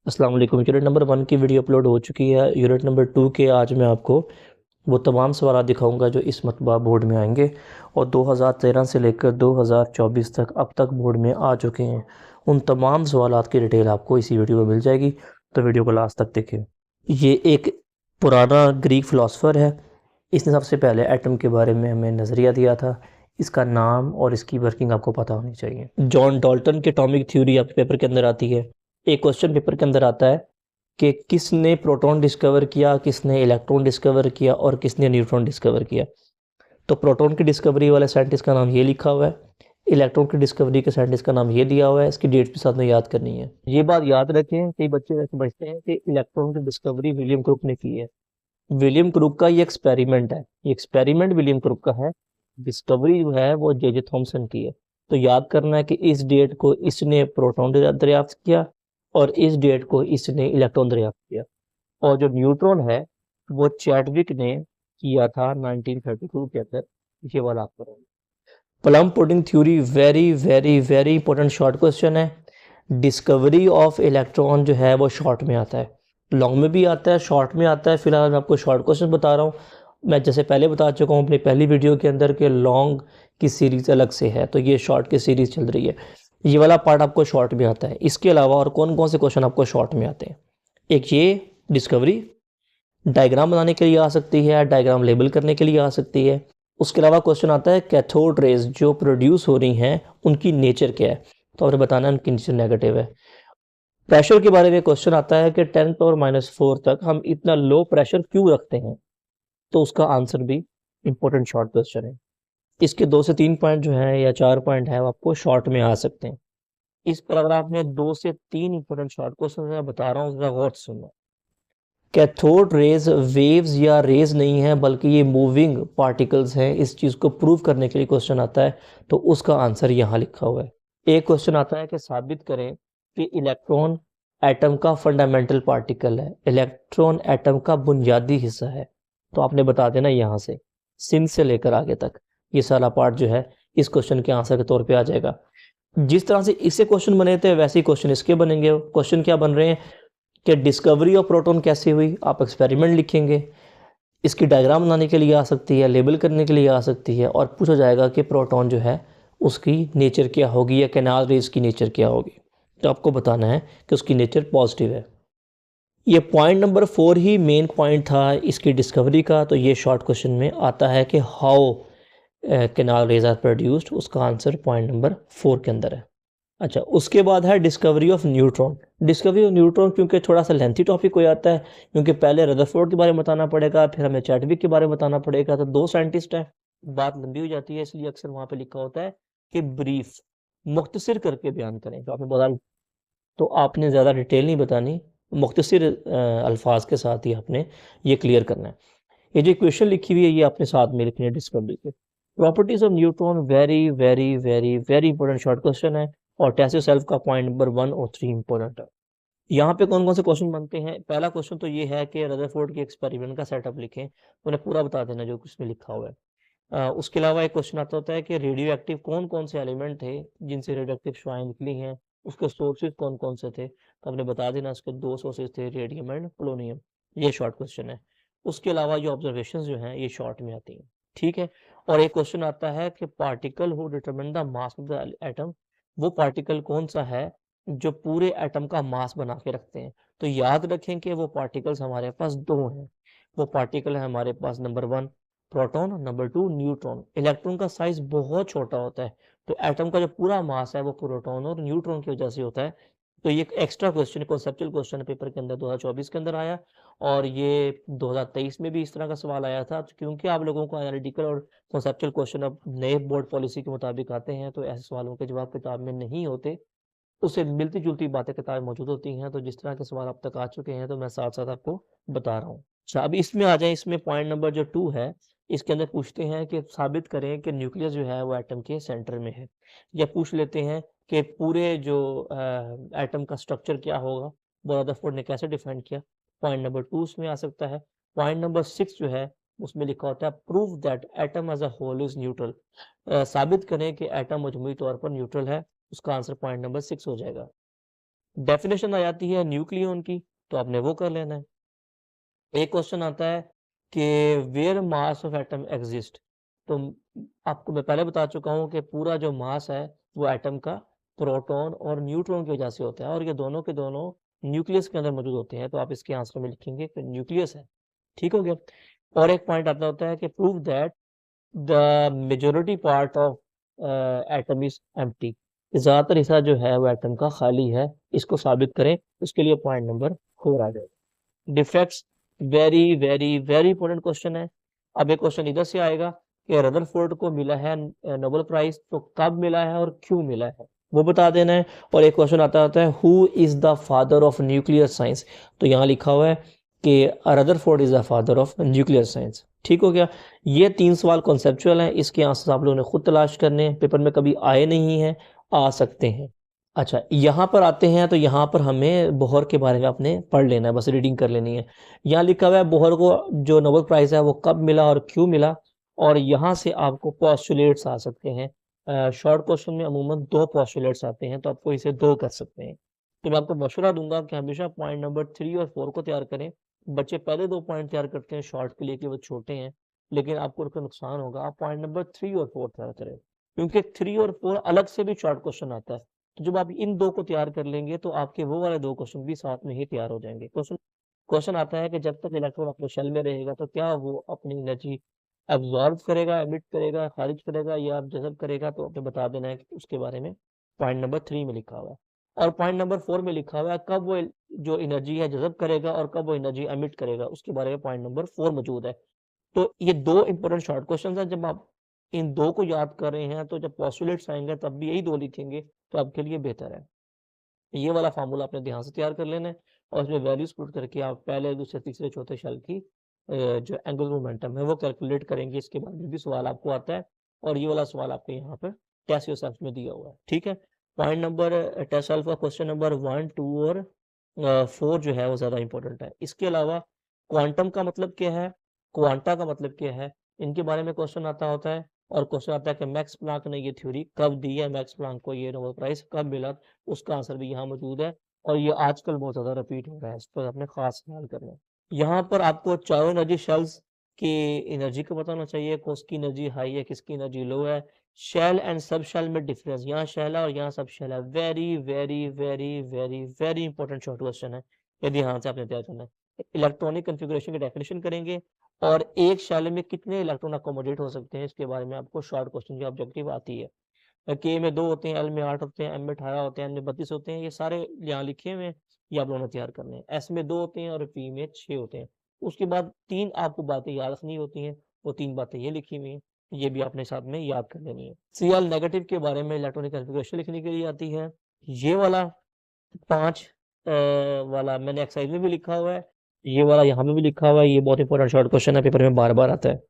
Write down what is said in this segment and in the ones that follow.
अस्सलाम वालेकुम। Unit number 1 की वीडियो अपलोड हो चुकी है। यूनिट नंबर 2 के आज मैं आपको वो तमाम सवाल दिखाऊंगा जो इस मरतबा बोर्ड में आएंगे और 2013 से लेकर 2024 तक अब तक बोर्ड में आ चुके हैं। उन तमाम सवालात की डिटेल आपको इसी वीडियो में मिल जाएगी, तो वीडियो को लास्ट तक देखें। ये एक पुराना ग्रीक फ़िलासफ़र है। इसने सबसे पहले एटम के बारे में हमें नज़रिया दिया था। इसका नाम और इसकी वर्किंग आपको पता होनी चाहिए। जॉन डाल्टन की एटॉमिक थ्योरी आपके पेपर के अंदर आती है। एक क्वेश्चन पेपर के अंदर आता है कि किसने प्रोटॉन डिस्कवर किया, किसने इलेक्ट्रॉन डिस्कवर किया और किसने न्यूट्रॉन डिस्कवर किया। तो प्रोटॉन की डिस्कवरी वाले साइंटिस्ट का नाम ये लिखा हुआ है, इलेक्ट्रॉन की डिस्कवरी के साइंटिस्ट का नाम ये दिया हुआ है। इसकी डेट भी साथ में याद करनी है। ये बात याद रखें, कई बच्चे समझते हैं कि इलेक्ट्रॉन की डिस्कवरी विलियम क्रुक ने की है। विलियम क्रुक का ये एक्सपेरिमेंट है, ये एक्सपेरिमेंट विलियम क्रुक का है। डिस्कवरी जो है वो जे थॉमसन की है। तो याद करना है कि इस डेट को इसने प्रोटॉन दरियाफ्त किया और इस डेट को इसने इलेक्ट्रॉन दरियाफ्त किया। और जो न्यूट्रॉन है वो चैडविक ने किया था 1932 के अंदर। ये वाला आपको plum pudding theory very very very important short question है। डिस्कवरी ऑफ इलेक्ट्रॉन जो है वो शॉर्ट में आता है, लॉन्ग में भी आता है, शॉर्ट में आता है। फिलहाल मैं आपको शॉर्ट क्वेश्चन बता रहा हूँ। मैं जैसे पहले बता चुका हूँ अपनी पहली वीडियो के अंदर कि लॉन्ग की सीरीज़ अलग से है, तो ये शॉर्ट की सीरीज़ चल रही है। ये वाला पार्ट आपको शॉर्ट में आता है। इसके अलावा और कौन कौन से क्वेश्चन आपको शॉर्ट में आते हैं? एक ये डिस्कवरी डायग्राम बनाने के लिए आ सकती है, डायग्राम लेबल करने के लिए आ सकती है। उसके अलावा क्वेश्चन आता है कैथोड रेज जो प्रोड्यूस हो रही हैं उनकी नेचर क्या है, तो आपने बताना है उनकी नेचर नेगेटिव है। प्रेशर के बारे में क्वेश्चन आता है कि 10⁻⁴ तक हम इतना लो प्रेशर क्यों रखते हैं, तो उसका आंसर भी इंपॉर्टेंट शॉर्ट क्वेश्चन है। इसके 2 से 3 पॉइंट जो है या 4 पॉइंट है वो आपको शॉर्ट में आ सकते हैं। इस पैराग्राफ में 2 से 3 इंपॉर्टेंट शॉर्ट क्वेश्चन मैं बता रहा हूँ, जरा गौर से सुनना। कैथोड रेज वेव्स या रेज नहीं है बल्कि ये मूविंग पार्टिकल्स हैं। इस चीज़ को प्रूव करने के लिए क्वेश्चन आता है, तो उसका आंसर यहाँ लिखा हुआ है। एक क्वेश्चन आता है कि साबित करें कि इलेक्ट्रॉन एटम का फंडामेंटल पार्टिकल है, इलेक्ट्रॉन एटम का बुनियादी हिस्सा है। तो आपने बता देना यहाँ से सिन से लेकर आगे तक ये सारा पार्ट जो है इस क्वेश्चन के आंसर के तौर पे आ जाएगा। जिस तरह से इससे क्वेश्चन बने थे वैसे ही क्वेश्चन इसके बनेंगे। क्वेश्चन क्या बन रहे हैं कि डिस्कवरी ऑफ प्रोटॉन कैसे हुई, आप एक्सपेरिमेंट लिखेंगे। इसकी डायग्राम बनाने के लिए आ सकती है, लेबल करने के लिए आ सकती है, और पूछा जाएगा कि प्रोटॉन जो है उसकी नेचर क्या होगी या कैनाल रेज की नेचर क्या होगी। तो आपको बताना है कि उसकी नेचर पॉजिटिव है। ये पॉइंट नंबर 4 ही मेन पॉइंट था इसकी डिस्कवरी का। तो ये शॉर्ट क्वेश्चन में आता है कि how canal rays are produced, उसका आंसर पॉइंट नंबर 4 के अंदर है। अच्छा, उसके बाद है discovery of neutron. Discovery of neutron क्योंकि थोड़ा सा लेंथी टॉपिक हो जाता है, क्योंकि पहले रदरफोर्ड के बारे में बताना पड़ेगा, फिर हमें चैडविक के बारे में बताना पड़ेगा। तो 2 साइंटिस्ट हैं, बात लंबी हो जाती है, इसलिए अक्सर वहाँ पे लिखा होता है कि ब्रीफ, मुख्तसर करके बयान करें। तो आपने बता, तो आपने ज़्यादा डिटेल नहीं बतानी, मुख्तसर अल्फाज के साथ ही आपने ये क्लियर करना है। ये जो इक्वेशन लिखी हुई है ये आपने साथ में लिखनी है डिस्कवरी के। Properties of neutron very very very very important short question है, और टेस्ट योरसेल्फ का पॉइंट नंबर 1 और 3 इंपॉर्टेंट है। यहाँ पे कौन कौन से क्वेश्चन बनते हैं? पहला क्वेश्चन तो ये है कि रदरफोर्ड के एक्सपेरिमेंट का सेटअप लिखें, उन्हें पूरा बता देना जो कुछ में लिखा हुआ है। उसके अलावा एक क्वेश्चन आता होता है कि रेडियो एक्टिव कौन कौन से एलिमेंट थे जिनसे रेडियो एक्टिव शुआएं निकली हैं, उसके सोर्सेज कौन कौन से थे। तो आपने बता देना उसके 2 सोर्सेज थे, रेडियम एंड पोलोनियम। ये शॉर्ट क्वेश्चन है। उसके अलावा जो ऑब्जर्वेशंस जो हैं ये शॉर्ट में आती हैं, ठीक है। और एक क्वेश्चन आता है कि particle who determine the mass of the atom, वो पार्टिकल कौन सा है जो पूरे एटम का मास बना के रखते हैं। तो याद रखें कि वो पार्टिकल्स हमारे पास 2 हैं। वो पार्टिकल है हमारे पास number 1 proton, number 2 neutron. Electron का साइज बहुत छोटा होता है, तो एटम का जो पूरा मास है वो प्रोटॉन और न्यूट्रॉन की वजह से होता है। तो ये एक extra question, conceptual question paper के अंदर 2024 के अंदर आया, और ये 2023 में भी इस तरह का सवाल आया था। तो क्योंकि आप लोगों को एनालिटिकल और कॉन्सेप्चुअल क्वेश्चन अब नए बोर्ड पॉलिसी के मुताबिक आते हैं, तो ऐसे सवालों के जवाब किताब में नहीं होते, उससे मिलती-जुलती बातें किताबें मौजूद होती हैं। तो जिस तरह के सवाल अब तक आ चुके हैं तो मैं साथ-साथ आपको बता रहा हूँ। अच्छा, अभी इसमें आ जाएँ, इसमें पॉइंट नंबर जो 2 है, इसके अंदर पूछते हैं कि साबित करें कि न्यूक्लियस जो है वो एटम के सेंटर में है। या पूछ लेते हैं कि पूरे जो एटम का स्ट्रक्चर क्या होगा, वो रदरफोर्ड ने कैसे डिफाइन किया। पॉइंट नंबर 2 उसमें आ सकता है। पॉइंट नंबर 6 जो है उसमें लिखा होता है prove that atom as a whole is neutral. साबित करें कि एटम मजमूई तौर पर न्यूट्रल है। उसका आंसर पॉइंट नंबर 6 हो जाएगा। डेफिनेशन आ जाती है न्यूक्लियन की, तो आपने वो कर लेना है। एक क्वेश्चन आता है कि where mass of atom exist, तो आपको मैं पहले बता चुका हूँ कि पूरा जो मास है वो एटम का प्रोटॉन और न्यूट्रॉन की वजह से होता है, और ये दोनों के दोनों न्यूक्लियस के अंदर मौजूद होते हैं, तो आप इसके आंसर में लिखेंगे कि न्यूक्लियस है। ठीक हो गया। और एक पॉइंट आता होता है कि prove that the majority part of atom is empty, ज़्यादातर हिस्सा जो है वो एटम का खाली है, इसको साबित करें। उसके लिए पॉइंट नंबर 4 आ जाएगा। Defects, very very very important question है। अब एक क्वेश्चन इधर से आएगा कि रदरफोर्ड को मिला है नोबेल प्राइज, तो कब मिला है और क्यों मिला है वो बता देना है। और एक क्वेश्चन आता है who is the father of nuclear science, तो यहाँ लिखा हुआ है कि Rutherford is the father of nuclear science. ठीक हो गया। ये 3 सवाल कॉन्सेप्चुअल हैं, इसके आंसर आप लोगों ने खुद तलाश करने हैं, पेपर में कभी आए नहीं हैं, आ सकते हैं। अच्छा, यहाँ पर आते हैं तो यहाँ पर हमें बोहर के बारे में आपने पढ़ लेना है, बस रीडिंग कर लेनी है। यहाँ लिखा हुआ है बोहर को जो नोबेल प्राइज़ है वो कब मिला और क्यों मिला, और यहाँ से आपको पोस्टुलेट्स आ सकते हैं। शॉर्ट क्वेश्चन में अमूमन 2 पोस्टुलेट्स आते हैं, तो आपको इसे 2 कर सकते हैं। तो मैं आपको मशवरा दूंगा कि हमेशा पॉइंट नंबर 3 और 4 को तैयार करें। बच्चे पहले 2 पॉइंट तैयार करते हैं शॉर्ट के लिए कि वो छोटे हैं, लेकिन आपको उसका नुकसान होगा। आप पॉइंट नंबर 3 और 4 तैयार करें, क्योंकि 3 और 4 अलग से भी शॉर्ट क्वेश्चन आता है। तो जब आप इन 2 को तैयार कर लेंगे तो आपके वो वाले 2 क्वेश्चन भी साथ में ही तैयार हो जाएंगे। क्वेश्चन क्वेश्चन आता है कि जब तक इलेक्ट्रॉन अपने शेल में रहेगा तो क्या वो अपनी एनर्जी एब्जॉर्ब करेगा, एमिट करेगा, खारिज करेगा या जज़ब करेगा, तो आपने बता देना है कि उसके बारे में पॉइंट नंबर 3 में लिखा हुआ है। और पॉइंट नंबर 4 में लिखा हुआ है कब वो जो एनर्जी है जज़ब करेगा और कब वो एनर्जी एमिट करेगा, उसके बारे में पॉइंट नंबर 4 मौजूद है। तो ये 2 इंपॉर्टेंट शॉर्ट क्वेश्चन हैं। जब आप इन 2 को याद कर रहे हैं तो जब पोस्टुलेट्स आएंगे तब भी यही 2 लिखेंगे, तो आपके लिए बेहतर है। ये वाला फार्मूला आपने ध्यान से तैयार कर लेना है, और उसमें वैल्यूज पुट करके आप पहले, दूसरे, तीसरे, चौथे शेल की जो एंगुलर मोमेंटम है वो कैलकुलेट करेंगे। इसके बाद भी सवाल आपको आता है, और ये वाला सवाल आपके यहाँ पर टेस्ट योरसेल्फ में दिया हुआ है। ठीक है। पॉइंट नंबर टेस्ट सेल्फ का क्वेश्चन नंबर 1, 2 और 4 जो है वो ज़्यादा इंपॉर्टेंट है। इसके अलावा क्वांटम का मतलब क्या है, क्वांटा का मतलब क्या है, इनके बारे में क्वेश्चन आता होता है। और क्वेश्चन आता है कि मैक्स प्लांक ने ये थ्योरी कब दी है, मैक्स प्लांक को ये नोबेल प्राइज कब मिला, उसका आंसर भी यहाँ मौजूद है। और ये आजकल बहुत ज़्यादा रिपीट हो रहा है, इस पर आपने खास ख्याल करना है। यहाँ पर आपको चारों एनर्जी शेल्स की एनर्जी का पता होना चाहिए, किसकी एनर्जी हाई है, किसकी एनर्जी लो है। शेल एंड सब शेल में डिफरेंस, यहाँ शेल है और यहाँ सब शेल है। Very very very very very important short question है, यदि यहाँ से आपने तैयार करना है। इलेक्ट्रॉनिक कन्फिगरेशन की डेफिनेशन करेंगे, और एक शेल में कितने इलेक्ट्रॉन अकोमोडेट हो सकते हैं, इसके बारे में आपको शॉर्ट क्वेश्चन की ऑब्जेक्टिव आती है। के में 2 होते हैं, एल में 8 होते हैं, एम में 18 होते हैं, एन में 32 होते हैं। ये सारे यहाँ लिखे हुए हैं, ये आप लोगों ने तैयार करने हैं। एस में 2 होते हैं और पी में 6 होते हैं। उसके बाद 3 आपको बातें याद रखनी होती हैं, वो 3 बातें ये लिखी हुई हैं, ये भी आपने साथ में याद कर लेनी है। Cl नेगेटिव के बारे में इलेक्ट्रॉनिक कन्फिगरेशन लिखने के लिए आती है। ये वाला 5 वाला मैंने एक्सरसाइज में भी लिखा हुआ है, ये वाला यहाँ पे भी लिखा हुआ है। ये बहुत इंपॉर्टेंट शॉर्ट क्वेश्चन है, पेपर में बार-बार आता है।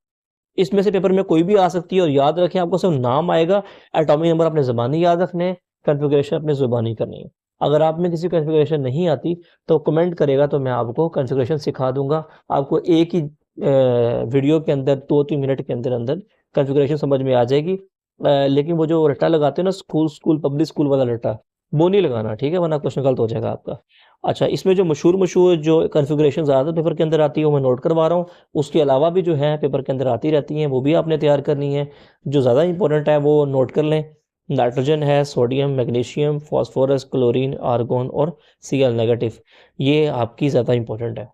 इसमें से पेपर में कोई भी आ सकती है, और याद रखें आपको सिर्फ नाम आएगा, एटॉमिक नंबर अपने ज़बानी याद रखने हैं, कन्फिगरेशन अपने ज़ुबानी करनी है। अगर आप में किसी कन्फिगरेशन नहीं आती तो कमेंट करेगा, तो मैं आपको कन्फिगरेशन सिखा दूंगा। आपको एक ही वीडियो के अंदर 2-3 मिनट के अंदर अंदर कन्फिगरेशन समझ में आ जाएगी। लेकिन वो जो रट्टा लगाते हैं ना, स्कूल पब्लिक स्कूल वाला रट्टा, वो नहीं लगाना, ठीक है, वरना क्वेश्चन गलत हो जाएगा आपका। अच्छा, इसमें जो मशहूर जो कन्फिगरेशन ज़्यादा पेपर के अंदर आती है वो मैं नोट करवा रहा हूँ। उसके अलावा भी जो है पेपर के अंदर आती रहती हैं, वो भी आपने तैयार करनी है। जो ज़्यादा इंपॉर्टेंट है वो नोट कर लें। नाइट्रोजन है, sodium, magnesium, phosphorus, chlorine, argon और Cl नेगेटिव, ये आपकी ज़्यादा इंपॉर्टेंट है।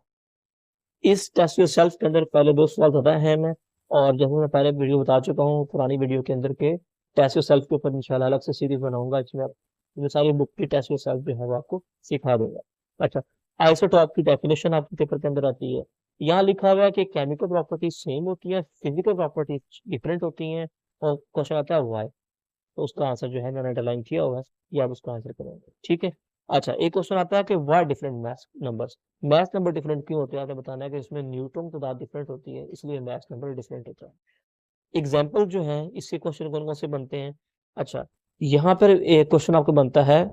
इस टेस्ट योरसेल्फ के अंदर पहले 2 सवाल ज़्यादा अहम है, और जैसे मैं पहले वीडियो बता चुका हूँ पुरानी वीडियो के अंदर के टेस्ट योरसेल्फ के ऊपर इंशाल्लाह अलग से सीरीज बनाऊंगा, इसमें ये सारी बुक की टेस्ट योरसेल्फ जो है वो आपको सिखा दूंगा। अच्छा, आइसोटॉप की डेफिनेशन आपके पेपर के अंदर आती है। यहाँ लिखा हुआ है कि केमिकल प्रॉपर्टीज सेम होती है, फिजिकल प्रॉपर्टीज डिफरेंट होती हैं, और क्वेश्चन आता है वाई, तो उसका आंसर जो है मैंने अंडरलाइन किया हुआ है, ये आप उसका आंसर करेंगे। ठीक है। अच्छा, एक क्वेश्चन आता है कि why different math number different क्यों होते हैं, आपने बताना है कि इसमें न्यूट्रॉन तादाद डिफरेंट होती है, इसलिए मैथ नंबर डिफरेंट होता है। एग्जाम्पल जो है इससे क्वेश्चन कौन कौन से बनते हैं। अच्छा, यहाँ पर एक क्वेश्चन आपको बनता है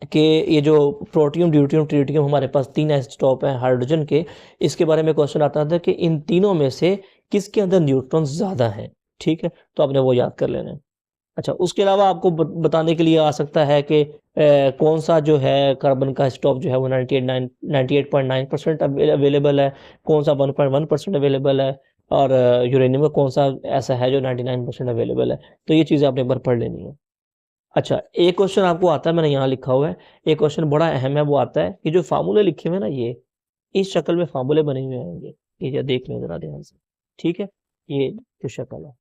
कि ये जो प्रोटियम, ड्यूटियम, ट्रिटियम, हमारे पास 3 आइसोटॉप हैं हाइड्रोजन के, इसके बारे में क्वेश्चन आता था कि इन तीनों में से किसके अंदर न्यूट्रॉन ज़्यादा हैं। ठीक है, तो आपने वो याद कर लेना है। अच्छा, उसके अलावा आपको बताने के लिए आ सकता है कि कौन सा जो है कार्बन का स्टॉक जो है वो 98.9% अवेलेबल है, कौन सा 1.1% अवेलेबल है, और यूरेनियम का कौन सा ऐसा है जो 99% अवेलेबल है। तो ये चीज़ें आपने एक बार पढ़ लेनी है। अच्छा, एक क्वेश्चन आपको आता है, मैंने यहाँ लिखा हुआ है, एक क्वेश्चन बड़ा अहम है, वो आता है कि जो फार्मूले लिखे हुए हैं ना, ये इस शक्ल में फार्मूले बने हुए आएंगे, ये देख लें जरा ध्यान से, ठीक है। ये जो शक्ल है,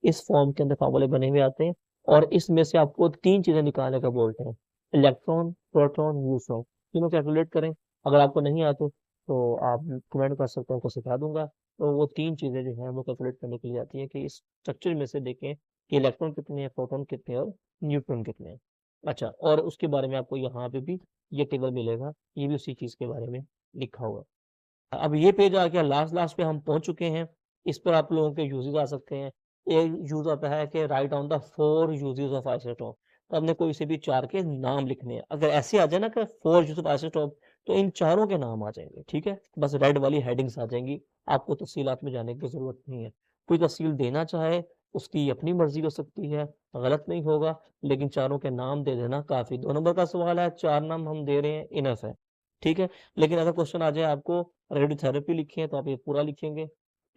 इस फॉर्म के अंदर फार्मूले बने हुए आते हैं, और इसमें से आपको 3 चीजें निकालने का बोलते हैं, इलेक्ट्रॉन, प्रोटॉन, न्यूट्रॉन। तीनों कैलकुलेट करें। अगर आपको नहीं आते तो आप कमेंट कर सकते हैं, आपको सिखा दूंगा। तो वो 3 चीजें जो हैं वो कैलकुलेट करने के लिए आती है कि इस स्ट्रक्चर में से देखें कि इलेक्ट्रॉन कितने हैं, प्रोटॉन कितने हैं और न्यूट्रॉन कितने हैं। अच्छा, और उसके बारे में आपको यहाँ पे भी ये टेबल मिलेगा, ये भी उसी चीज के बारे में लिखा हुआ है। अब ये पेज आ गया, लास्ट लास्ट पे हम पहुंच चुके हैं। इस पर आप लोगों के यूजेस आ सकते हैं। एक यूज आता है कि write down the 4 uses of isotope. तो हमने कोई से भी 4 के नाम लिखने हैं। अगर ऐसे आ जाए ना कि 4 यूज ऑफ आइसोटोप, तो इन चारों के नाम आ जाएंगे, ठीक है। बस रेड वाली हेडिंग्स आ जाएंगी, आपको तफसीलात में जाने की जरूरत नहीं है। कोई तफसील देना चाहे उसकी अपनी मर्जी हो सकती है, गलत नहीं होगा, लेकिन चारों के नाम दे देना काफी। 2 नंबर का सवाल है, 4 नाम हम दे रहे हैं, इनफ है, ठीक है। लेकिन अगर क्वेश्चन आ जाए आपको रेडियोथेरेपी लिखी है तो आप ये पूरा लिखेंगे,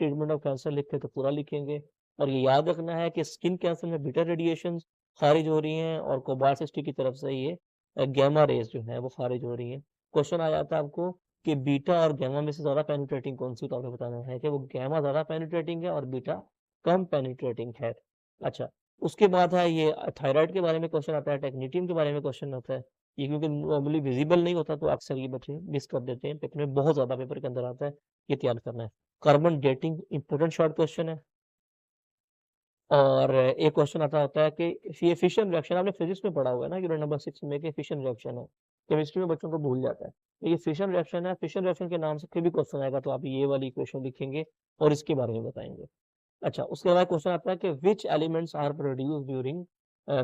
ट्रीटमेंट ऑफ कैंसर लिखे तो पूरा लिखेंगे। और ये याद रखना है कि स्किन कैंसर में बीटा रेडिएशन खारिज हो रही हैं, और कोबाल्ट 60 की तरफ से ये गैमा रेज जो है वो खारिज हो रही हैं। क्वेश्चन आ जाता है आपको कि बीटा और गैमा में से ज्यादा पेनिट्रेटिंग कौन सी, तो आपको बताना है कि वो गैमा ज्यादा पेनिट्रेटिंग है और बीटा कम पेनिट्रेटिंग है। अच्छा, उसके बाद है ये थायराइड के बारे में क्वेश्चन आता है, टेक्नीटियम के बारे में क्वेश्चन आता है। ये क्योंकि नॉर्मली विजिबल नहीं होता तो अक्सर ये बच्चे मिस कर देते हैं, पेपर में बहुत ज्यादा पेपर के अंदर आता है, ये तैयार करना है। Carbon dating important short question है। और एक क्वेश्चन आता होता है कि ये फिशन रिएक्शन, आपने फिजिक्स में पढ़ा हुआ है ना, यूनिट नंबर 6 में कि फिशन रिएक्शन है। केमिस्ट्री में बच्चों को भूल जाता है, तो ये फिशन रिएक्शन है। फिशन रिएक्शन के नाम से कोई भी क्वेश्चन आएगा तो आप ये वाली इक्वेशन लिखेंगे और इसके बारे में बताएंगे। अच्छा, उसके बाद क्वेश्चन आता है कि which elements are produce during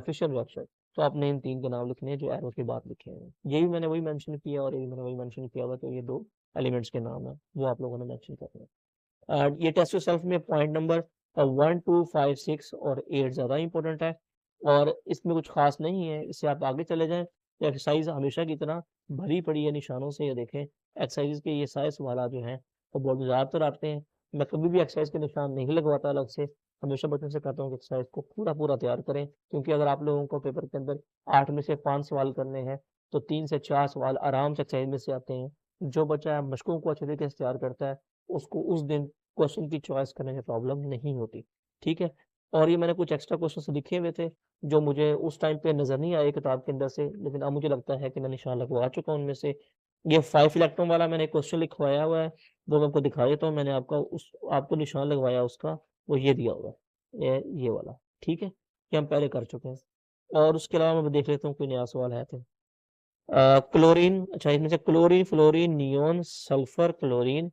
fission reaction. तो आपने इन 3 के नाम लिखने हैं जो एरो के बाद लिखे हैं। ये भी मैंने वही मेंशन किया और ये भी मैंने वही मेंशन किया हुआ, तो ये 2 एलिमेंट्स के नाम है वो आप लोगों ने मेंशन करने हैं। ये टेस्ट योरसेल्फ में पॉइंट नंबर 1, 2, 5, 6 और 8 ज़्यादा इंपॉर्टेंट है, और इसमें कुछ खास नहीं है, इससे आप आगे चले जाएं। तो एक्सरसाइज हमेशा की तरह भरी पड़ी है निशानों से, ये देखें एक्सरसाइज के ये सारे सवाल जो हैं वो बहुत ज़्यादातर आते हैं। मैं कभी भी एक्सरसाइज के निशान नहीं लगवाता अलग से, हमेशा बच्चों से कहता हूँ कि एक्सरसाइज को पूरा पूरा तैयार करें, क्योंकि अगर आप लोगों को पेपर के अंदर 8 में से 5 सवाल करने हैं तो 3 से 4 सवाल आराम से एक्सरसाइज में से आते हैं। जो बच्चा मशकों को अच्छे तरीके से तैयार करता है उसको उस दिन क्वेश्चन की चॉइस करने में प्रॉब्लम नहीं होती, ठीक है। और ये मैंने कुछ एक्स्ट्रा क्वेश्चन लिखे हुए थे जो मुझे उस टाइम पे नज़र नहीं आए किताब के अंदर से, लेकिन अब मुझे लगता है कि मैं निशान लगवा चुका हूँ उनमें से। ये 5 इलेक्ट्रॉन वाला मैंने क्वेश्चन लिखवाया हुआ है, वो मैं आपको दिखा देता हूँ। मैंने आपको निशान लगवाया उसका, वो ये दिया हुआ है, ये वाला, ठीक है। ये हम पहले कर चुके हैं। और उसके अलावा मैं देख लेता हूँ कोई नया सवाल है तो। क्लोरीन, अच्छा इसमें से chlorine, fluorine, neon, sulphur, chlorine,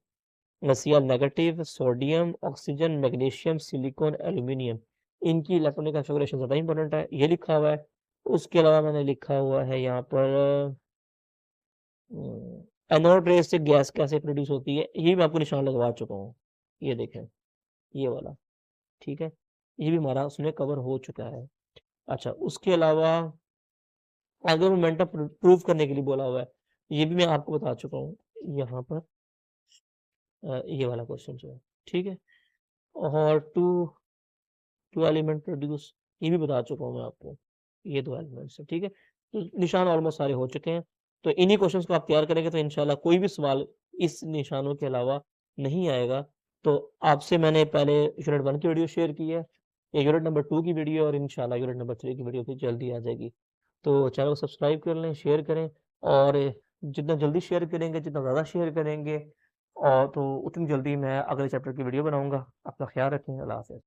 Cl negative, sodium, oxygen, magnesium, silicon, aluminium, इनकी इलेक्ट्रॉनिक कॉन्फ़िगरेशन ज़्यादा इंपॉर्टेंट है, ये लिखा हुआ है। उसके अलावा मैंने लिखा हुआ है यहाँ पर एनोड रेस से गैस कैसे प्रोड्यूस होती है, ये मैं आपको निशान लगवा चुका हूँ, ये देखें, ये वाला, ठीक है। ये भी हमारा उसमें कवर हो चुका है। अच्छा, उसके अलावा आगे मोमेंटम प्रूव करने के लिए बोला हुआ है, ये भी मैं आपको बता चुका हूँ यहाँ पर, ये वाला क्वेश्चन जो है, ठीक है। और टू एलिमेंट प्रोड्यूस, ये भी बता चुका हूँ मैं आपको, ये 2 एलिमेंट्स है, ठीक है। तो निशान ऑलमोस्ट सारे हो चुके हैं। तो इन्हीं क्वेश्चंस को आप तैयार करेंगे तो इंशाल्लाह कोई भी सवाल इस निशानों के अलावा नहीं आएगा। तो आपसे मैंने पहले यूनिट 1 की वीडियो शेयर की है, ये यूनिट नंबर 2 की वीडियो, और इंशाल्लाह यूनिट नंबर 3 की वीडियो भी जल्दी आ जाएगी। तो चैनल को सब्सक्राइब कर लें, शेयर करें, और जितना जल्दी शेयर करेंगे, जितना ज़्यादा शेयर करेंगे, और तो उतनी जल्दी मैं अगले चैप्टर की वीडियो बनाऊँगा। अपना ख्याल रखें, अल्लाह हाफ़िज़।